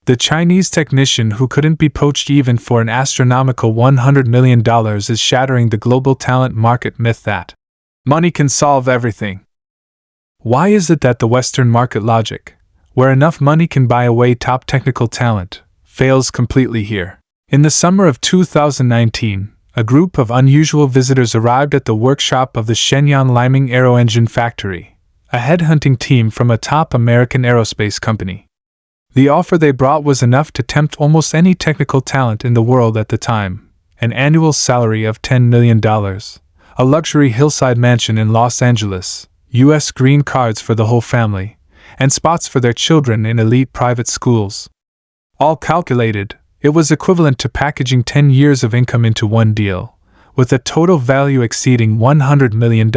The Chinese technician who couldn't be poached even for an astronomical $100 million is shattering the global talent market myth that money can solve everything. Why is it that the Western market logic, where enough money can buy away top technical talent, fails completely here? In the summer of 2019, a group of unusual visitors arrived at the workshop of the Shenyang Liming Aero-Engine Factory, a headhunting team from a top American aerospace company. The offer they brought was enough to tempt almost any technical talent in the world at the time: an annual salary of $10 million, a luxury hillside mansion in Los Angeles, U.S. green cards for the whole family, and spots for their children in elite private schools. All calculated, it was equivalent to packaging 10 years of income into one deal, with a total value exceeding $100 million.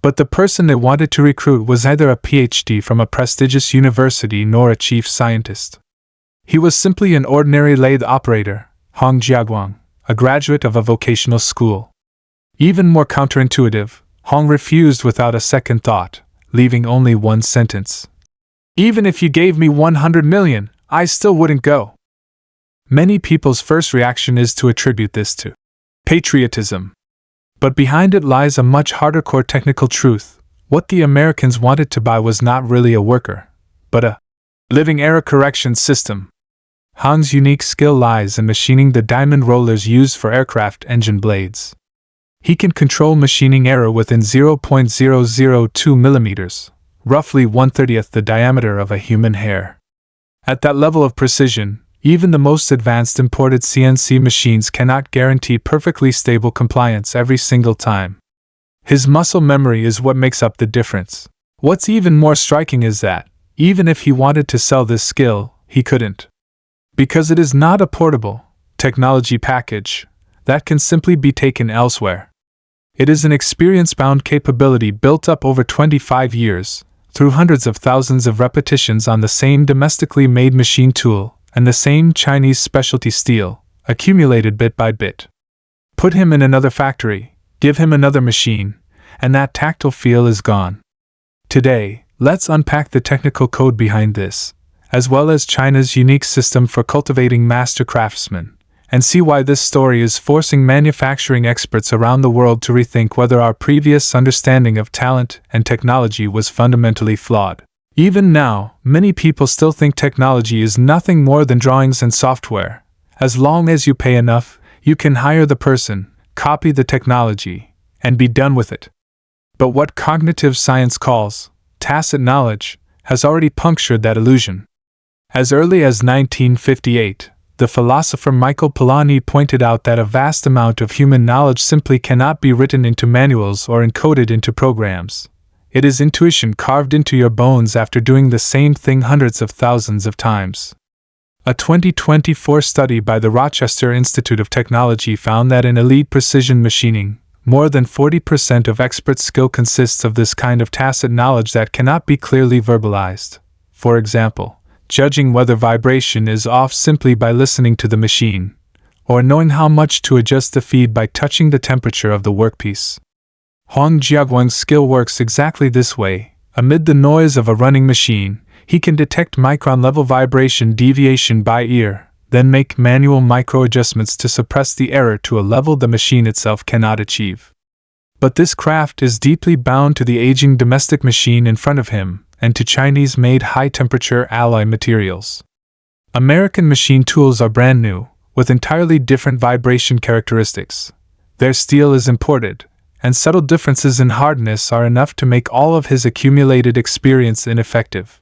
But the person they wanted to recruit was neither a PhD from a prestigious university nor a chief scientist. He was simply an ordinary lathe operator, Jiaguang, a graduate of a vocational school. Even more counterintuitive, Hong refused without a second thought, leaving only one sentence: "Even if you gave me 100 million, I still wouldn't go." Many people's first reaction is to attribute this to patriotism. But behind it lies a much harder core technical truth. What the Americans wanted to buy was not really a worker, but a living error correction system. Hong's unique skill lies in machining the diamond rollers used for aircraft engine blades. He can control machining error within 0.002 millimeters, roughly 1/30th the diameter of a human hair. At that level of precision, even the most advanced imported CNC machines cannot guarantee perfectly stable compliance every single time. His muscle memory is what makes up the difference. What's even more striking is that, even if he wanted to sell this skill, he couldn't. Because it is not a portable technology package that can simply be taken elsewhere. It is an experience-bound capability built up over 25 years, through hundreds of thousands of repetitions on the same domestically made machine tool and the same Chinese specialty steel, accumulated bit by bit. Put him in another factory, give him another machine, and that tactile feel is gone. Today, let's unpack the technical code behind this, as well as China's unique system for cultivating master craftsmen, and see why this story is forcing manufacturing experts around the world to rethink whether our previous understanding of talent and technology was fundamentally flawed. Even now, many people still think technology is nothing more than drawings and software. As long as you pay enough, you can hire the person, copy the technology, and be done with it. But what cognitive science calls tacit knowledge has already punctured that illusion. As early as 1958, the philosopher Michael Polanyi pointed out that a vast amount of human knowledge simply cannot be written into manuals or encoded into programs. It is intuition carved into your bones after doing the same thing hundreds of thousands of times. A 2024 study by the Rochester Institute of Technology found that in elite precision machining, more than 40% of expert skill consists of this kind of tacit knowledge that cannot be clearly verbalized. For example, judging whether vibration is off simply by listening to the machine, or knowing how much to adjust the feed by touching the temperature of the workpiece. Jiaguang's skill works exactly this way. Amid the noise of a running machine, he can detect micron-level vibration deviation by ear, then make manual micro-adjustments to suppress the error to a level the machine itself cannot achieve. But this craft is deeply bound to the aging domestic machine in front of him, and to Chinese-made high-temperature alloy materials. American machine tools are brand new, with entirely different vibration characteristics. Their steel is imported, and subtle differences in hardness are enough to make all of his accumulated experience ineffective.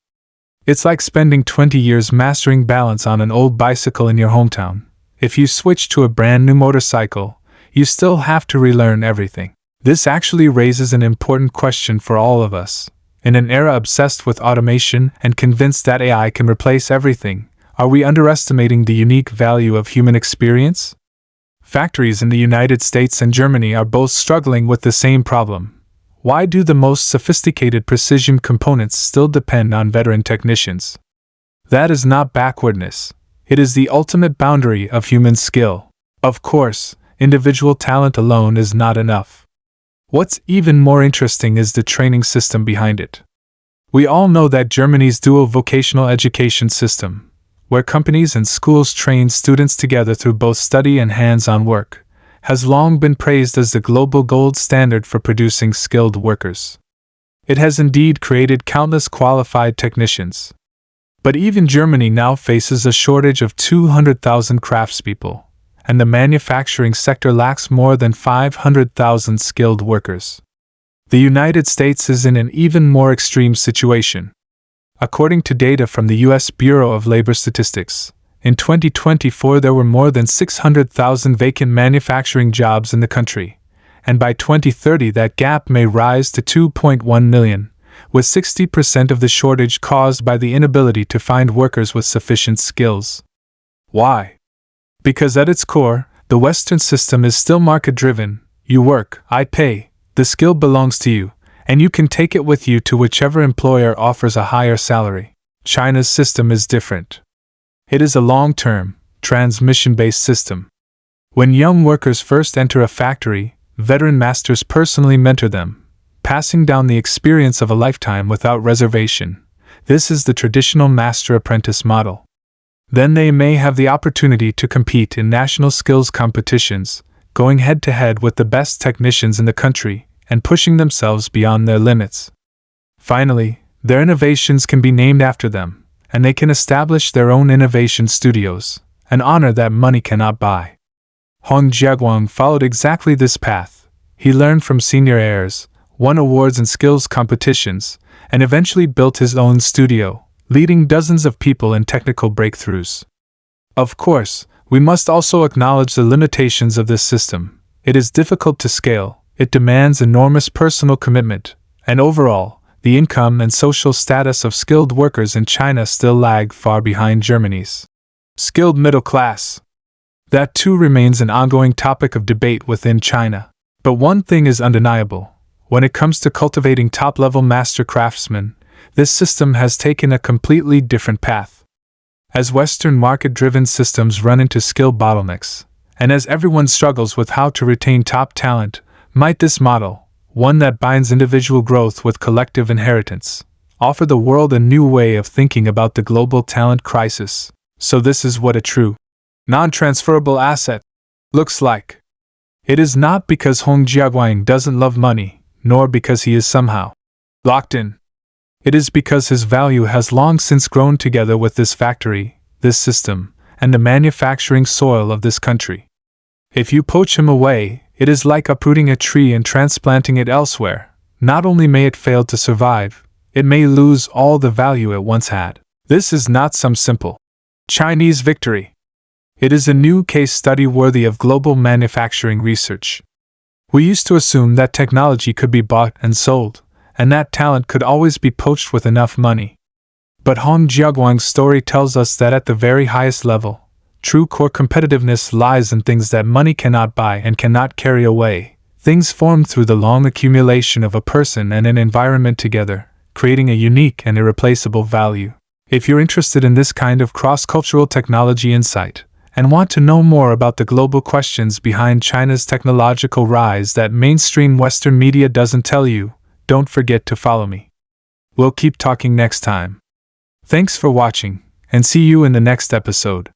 It's like spending 20 years mastering balance on an old bicycle in your hometown. If you switch to a brand new motorcycle, you still have to relearn everything. This actually raises an important question for all of us. In an era obsessed with automation and convinced that AI can replace everything, are we underestimating the unique value of human experience? Factories in the United States and Germany are both struggling with the same problem. Why do the most sophisticated precision components still depend on veteran technicians? That is not backwardness. It is the ultimate boundary of human skill. Of course, individual talent alone is not enough. What's even more interesting is the training system behind it. We all know that Germany's dual vocational education system, where companies and schools train students together through both study and hands-on work, has long been praised as the global gold standard for producing skilled workers. It has indeed created countless qualified technicians. But even Germany now faces a shortage of 200,000 craftspeople, and the manufacturing sector lacks more than 500,000 skilled workers. The United States is in an even more extreme situation. According to data from the U.S. Bureau of Labor Statistics, in 2024 there were more than 600,000 vacant manufacturing jobs in the country, and by 2030 that gap may rise to 2.1 million, with 60% of the shortage caused by the inability to find workers with sufficient skills. Why? Because at its core, the Western system is still market-driven. You work, I pay, the skill belongs to you, and you can take it with you to whichever employer offers a higher salary. China's system is different. It is a long-term, transmission-based system. When young workers first enter a factory, veteran masters personally mentor them, passing down the experience of a lifetime without reservation. This is the traditional master-apprentice model. Then they may have the opportunity to compete in national skills competitions, going head-to-head with the best technicians in the country, and pushing themselves beyond their limits. Finally, their innovations can be named after them, and they can establish their own innovation studios, an honor that money cannot buy. Jiaguang followed exactly this path. He learned from senior heirs, won awards and skills competitions, and eventually built his own studio, leading dozens of people in technical breakthroughs. Of course, we must also acknowledge the limitations of this system. It is difficult to scale, it demands enormous personal commitment, and overall, the income and social status of skilled workers in China still lag far behind Germany's skilled middle class. That too remains an ongoing topic of debate within China. But one thing is undeniable. When it comes to cultivating top-level master craftsmen, this system has taken a completely different path. As Western market-driven systems run into skill bottlenecks, and as everyone struggles with how to retain top talent, might this model, one that binds individual growth with collective inheritance, offer the world a new way of thinking about the global talent crisis. So this is what a true, non-transferable asset looks like. It is not because Jiaguang doesn't love money, nor because he is somehow locked in. It is because his value has long since grown together with this factory, this system, and the manufacturing soil of this country. If you poach him away, it is like uprooting a tree and transplanting it elsewhere. Not only may it fail to survive, it may lose all the value it once had. This is not some simple Chinese victory. It is a new case study worthy of global manufacturing research. We used to assume that technology could be bought and sold, and that talent could always be poached with enough money. But Jiaguang's story tells us that at the very highest level, true core competitiveness lies in things that money cannot buy and cannot carry away, things formed through the long accumulation of a person and an environment together, creating a unique and irreplaceable value. If you're interested in this kind of cross-cultural technology insight, and want to know more about the global questions behind China's technological rise that mainstream Western media doesn't tell you, don't forget to follow me. We'll keep talking next time. Thanks for watching, and see you in the next episode.